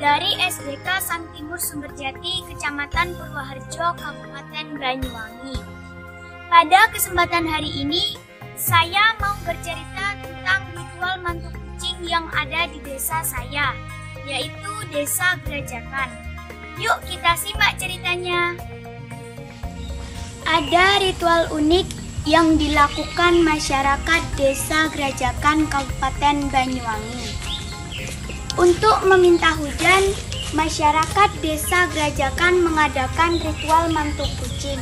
dari SDK Sang Timur Sumberjati, Kecamatan Purwoharjo, Kabupaten Banyuwangi. Pada kesempatan hari ini, saya mau bercerita tentang ritual mantu kucing yang ada di desa saya, yaitu Desa Gerajakan. Yuk kita simak ceritanya. Ada ritual unik yang dilakukan masyarakat Desa Gerajakan, Kabupaten Banyuwangi. Untuk meminta hujan, masyarakat Desa Gerajakan mengadakan ritual mantu kucing.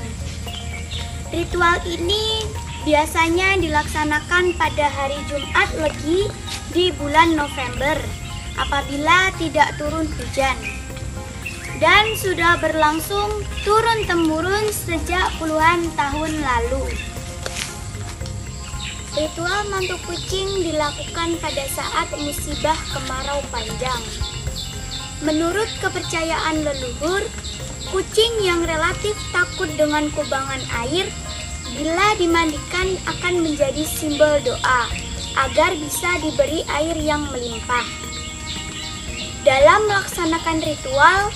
Ritual ini biasanya dilaksanakan pada hari Jumat Legi di bulan November apabila tidak turun hujan, dan sudah berlangsung turun-temurun sejak puluhan tahun lalu. Ritual mantu kucing dilakukan pada saat musibah kemarau panjang. Menurut kepercayaan leluhur, kucing yang relatif takut dengan kubangan air, bila dimandikan akan menjadi simbol doa agar bisa diberi air yang melimpah. Dalam melaksanakan ritual,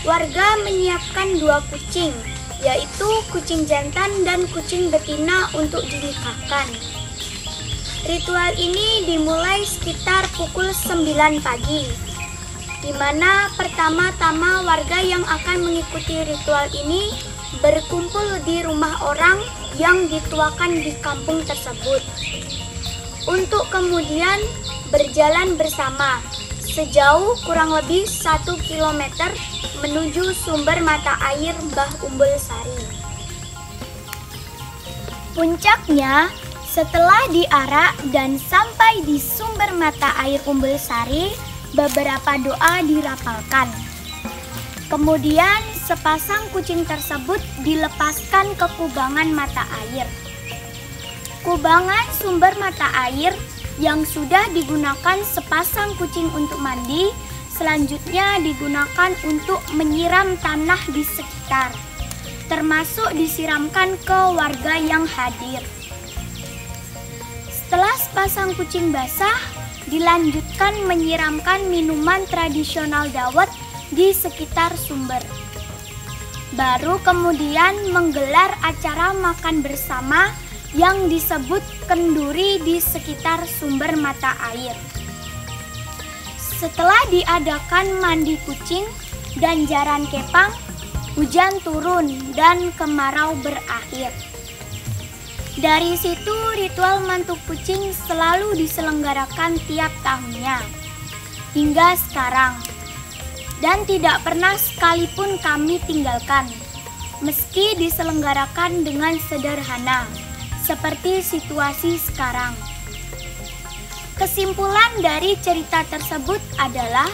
warga menyiapkan 2 kucing, yaitu kucing jantan dan kucing betina untuk dinikahkan. Ritual ini dimulai sekitar pukul 9 pagi, di mana pertama-tama warga yang akan mengikuti ritual ini berkumpul di rumah orang yang dituakan di kampung tersebut. untuk kemudian berjalan bersama sejauh kurang lebih 1 km menuju sumber mata air Mbah Umbul Sari. Puncaknya, setelah diarak dan sampai di sumber mata air Umbul Sari, beberapa doa dirapalkan. Kemudian sepasang kucing tersebut dilepaskan ke kubangan mata air. Kubangan sumber mata air yang sudah digunakan sepasang kucing untuk mandi, selanjutnya digunakan untuk menyiram tanah di sekitar, termasuk disiramkan ke warga yang hadir. Setelah sepasang kucing basah, dilanjutkan menyiramkan minuman tradisional dawet di sekitar sumber. Baru kemudian menggelar acara makan bersama yang disebut kenduri di sekitar sumber mata air. Setelah diadakan mandi kucing dan jaran kepang, hujan turun dan kemarau berakhir. Dari situ ritual mantuk kucing selalu diselenggarakan tiap tahunnya hingga sekarang, dan tidak pernah sekalipun kami tinggalkan meski diselenggarakan dengan sederhana seperti situasi sekarang. Kesimpulan dari cerita tersebut adalah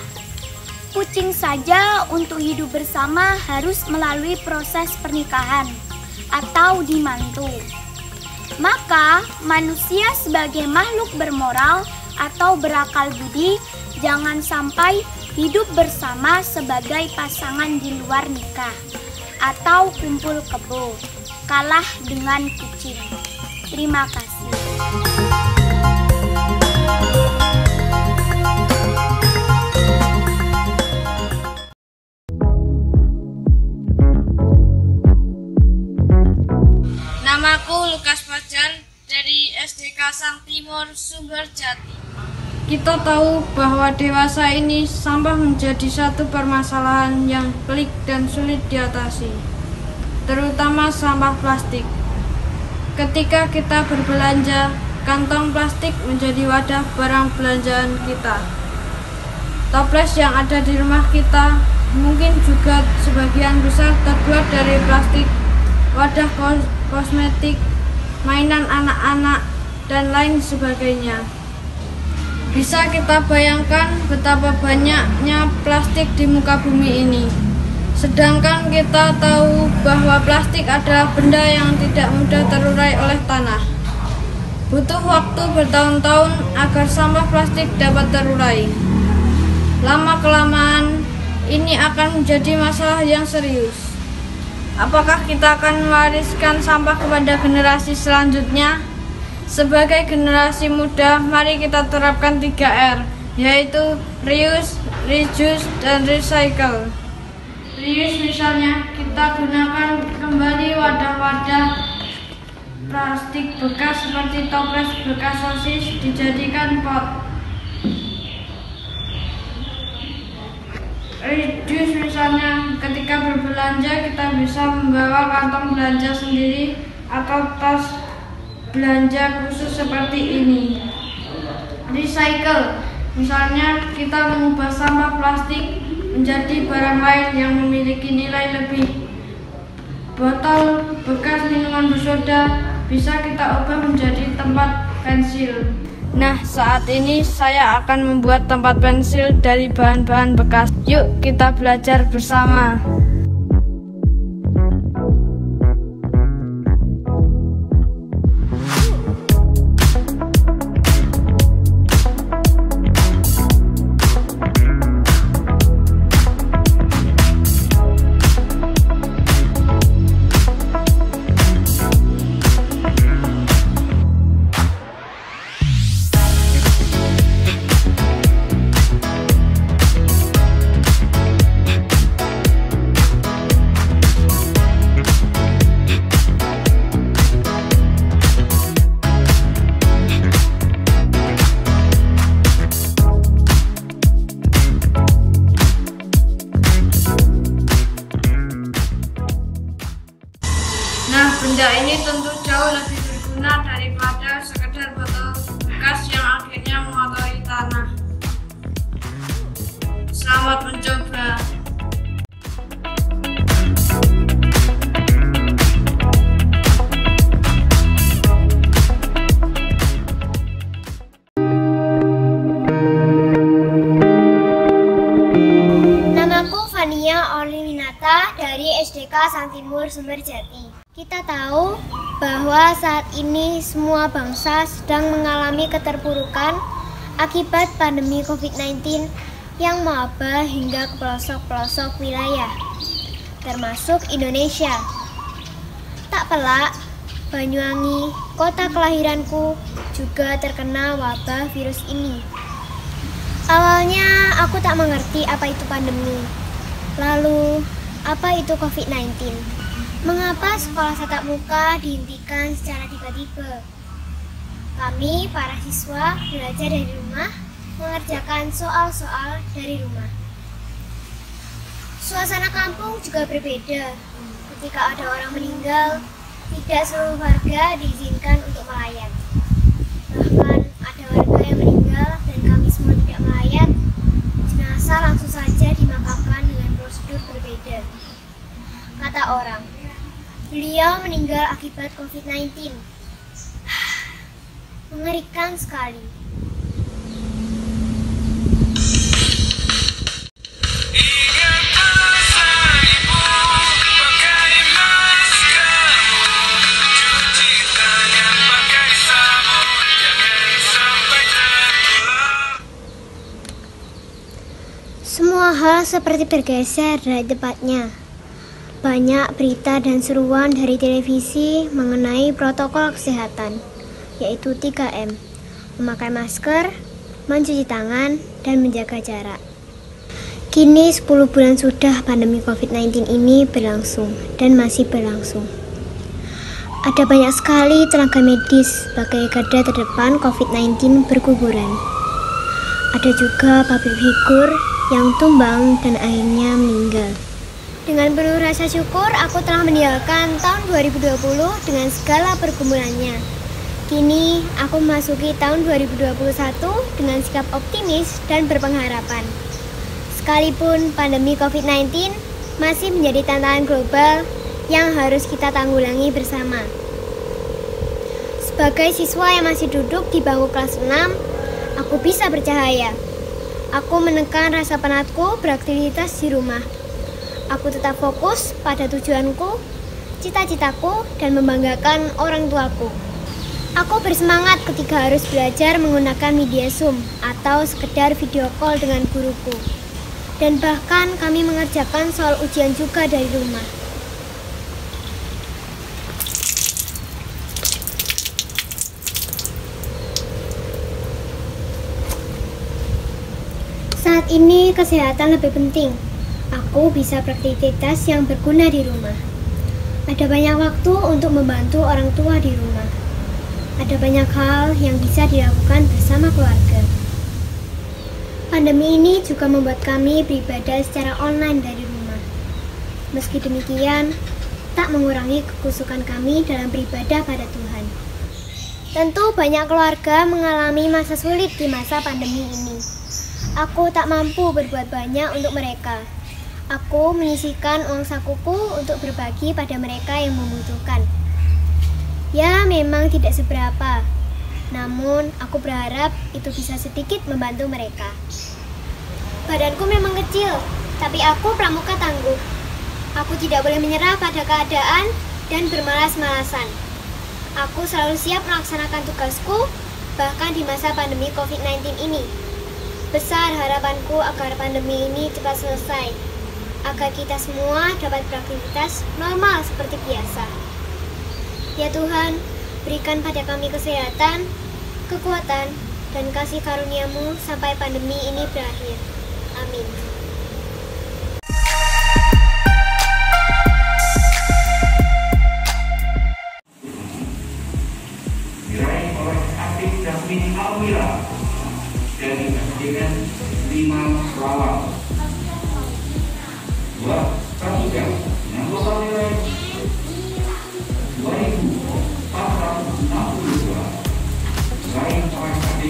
kucing saja untuk hidup bersama harus melalui proses pernikahan atau dimantu. Maka manusia sebagai makhluk bermoral atau berakal budi jangan sampai hidup bersama sebagai pasangan di luar nikah atau kumpul kebo, kalah dengan kucing. Terima kasih. Namaku Lukas Fajan dari SDK Sang Timur, Sumber Jati. Kita tahu bahwa dewasa ini sampah menjadi satu permasalahan yang pelik dan sulit diatasi, terutama sampah plastik. Ketika kita berbelanja, kantong plastik menjadi wadah barang belanjaan kita. Toples yang ada di rumah kita mungkin juga sebagian besar terbuat dari plastik, wadah kosmetik, mainan anak-anak, dan lain sebagainya. Bisa kita bayangkan betapa banyaknya plastik di muka bumi ini. Sedangkan kita tahu bahwa plastik adalah benda yang tidak mudah terurai oleh tanah. Butuh waktu bertahun-tahun agar sampah plastik dapat terurai. Lama-kelamaan, ini akan menjadi masalah yang serius. Apakah kita akan mewariskan sampah kepada generasi selanjutnya? Sebagai generasi muda, mari kita terapkan 3R, yaitu reuse, reduce, dan recycle. Reuse misalnya, kita gunakan kembali wadah-wadah plastik bekas seperti toples bekas sosis dijadikan pot. Reduce misalnya, ketika berbelanja kita bisa membawa kantong belanja sendiri atau tas belanja khusus seperti ini. Recycle misalnya, kita mengubah sampah plastik menjadi barang lain yang memiliki nilai lebih. Botol bekas minuman bersoda bisa kita ubah menjadi tempat pensil. Nah, saat ini saya akan membuat tempat pensil dari bahan-bahan bekas. Yuk kita belajar bersama. Nah, benda ini tentu jauh lebih berguna daripada sekedar botol bekas bekas yang akhirnya mengotori tanah. Selamat mencoba. Namaku Fania Orliminata dari SDK Sang Timur Sumberjati. Kita tahu bahwa saat ini semua bangsa sedang mengalami keterpurukan akibat pandemi COVID-19 yang mewabah hingga ke pelosok-pelosok wilayah, termasuk Indonesia. Tak pelak, Banyuwangi, kota kelahiranku, juga terkena wabah virus ini. Awalnya aku tak mengerti apa itu pandemi. Lalu, apa itu COVID-19? Mengapa sekolah tatap muka dihentikan secara tiba-tiba? Kami, para siswa, belajar dari rumah, mengerjakan soal-soal dari rumah. Suasana kampung juga berbeda. Ketika ada orang meninggal, tidak seluruh warga diizinkan untuk melayat. Bahkan ada warga yang meninggal dan kami semua tidak melayat, jenazah langsung saja dimakamkan dengan prosedur berbeda. Kata orang, beliau meninggal akibat COVID-19. Mengerikan sekali. Semua hal seperti bergeser dari tempatnya. Banyak berita dan seruan dari televisi mengenai protokol kesehatan, yaitu 3M, memakai masker, mencuci tangan, dan menjaga jarak. Kini 10 bulan sudah pandemi COVID-19 ini berlangsung dan masih berlangsung. Ada banyak sekali tenaga medis sebagai garda terdepan COVID-19 berguguran. Ada juga public figure yang tumbang dan akhirnya meninggal. Dengan penuh rasa syukur, aku telah meninggalkan tahun 2020 dengan segala pergumulannya. Kini, aku memasuki tahun 2021 dengan sikap optimis dan berpengharapan. Sekalipun pandemi COVID-19 masih menjadi tantangan global yang harus kita tanggulangi bersama. Sebagai siswa yang masih duduk di bangku kelas 6, aku bisa bercahaya. Aku menekan rasa penatku beraktivitas di rumah. Aku tetap fokus pada tujuanku, cita-citaku, dan membanggakan orang tuaku. Aku bersemangat ketika harus belajar menggunakan media Zoom atau sekedar video call dengan guruku. Dan bahkan kami mengerjakan soal ujian juga dari rumah. Saat ini kesehatan lebih penting. Aku bisa beraktivitas yang berguna di rumah. Ada banyak waktu untuk membantu orang tua di rumah. Ada banyak hal yang bisa dilakukan bersama keluarga. Pandemi ini juga membuat kami beribadah secara online dari rumah. Meski demikian, tak mengurangi kekusukan kami dalam beribadah pada Tuhan. Tentu banyak keluarga mengalami masa sulit di masa pandemi ini. Aku tak mampu berbuat banyak untuk mereka. Aku menyisihkan uang sakuku untuk berbagi pada mereka yang membutuhkan. Ya, memang tidak seberapa. Namun, aku berharap itu bisa sedikit membantu mereka. Badanku memang kecil, tapi aku pramuka tangguh. Aku tidak boleh menyerah pada keadaan dan bermalas-malasan. Aku selalu siap melaksanakan tugasku, bahkan di masa pandemi COVID-19 ini. Besar harapanku agar pandemi ini cepat selesai, agar kita semua dapat beraktivitas normal seperti biasa. Ya Tuhan, berikan pada kami kesehatan, kekuatan, dan kasih karunia-Mu sampai pandemi ini berakhir. Amin. Diraih oleh Atik Jasmine Almira dari SDN 5 Rawang. 2 Pratika dengan total nilai 2.462. Diraih oleh Atik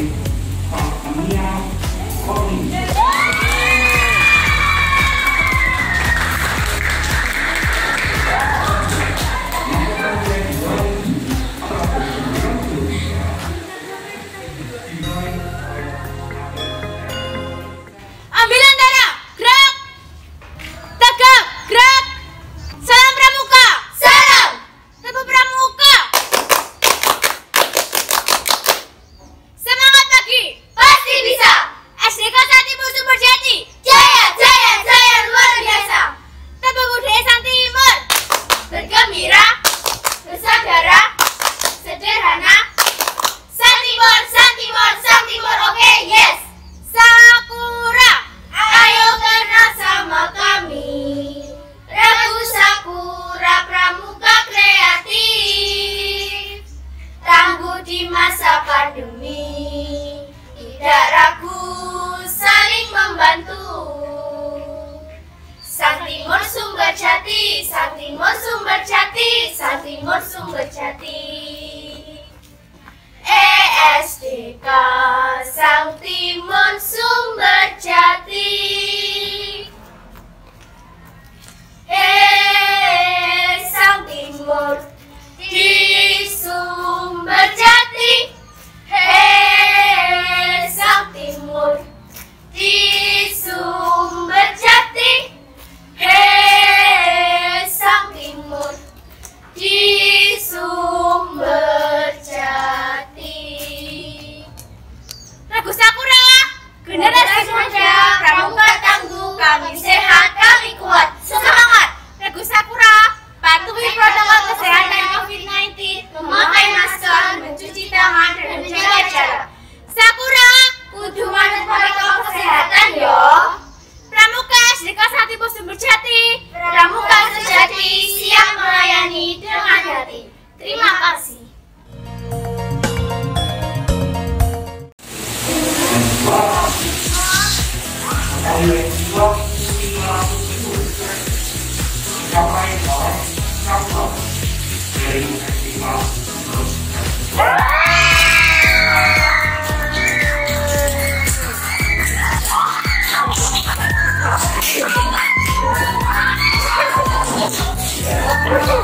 saudara. Sederhana. Sang Timur, oke, yes. Sakura, ayo kenal sama kami. Ragu Sakura Pramuka Kreatif. Tangguh di masa pandemi, tidak ragu saling membantu. Sang Timur Sumber Jati, Sang Timur Sumber Jati, Sang Timur Sumber Jati. ESDK Sang Timur Sumber Jati. Sang Timur di Sumber Jati. Sang Timur di Sumber Jati. Sang Timur di Sumber Jati. Ragu Sakura, generasi muda pramuka tangguh, kami sehat, kami kuat, semangat. Ragu Sakura, patuhi protokol kesehatan COVID-19, memakai masker, mencuci tangan, dan menjaga jarak. Sakura, kudu manut protokol kesehatan yo. Pramuka SDK Sang Timur Sumber Jati, pramuka sejati, siap melayani dengan hati. Terima kasih. Dari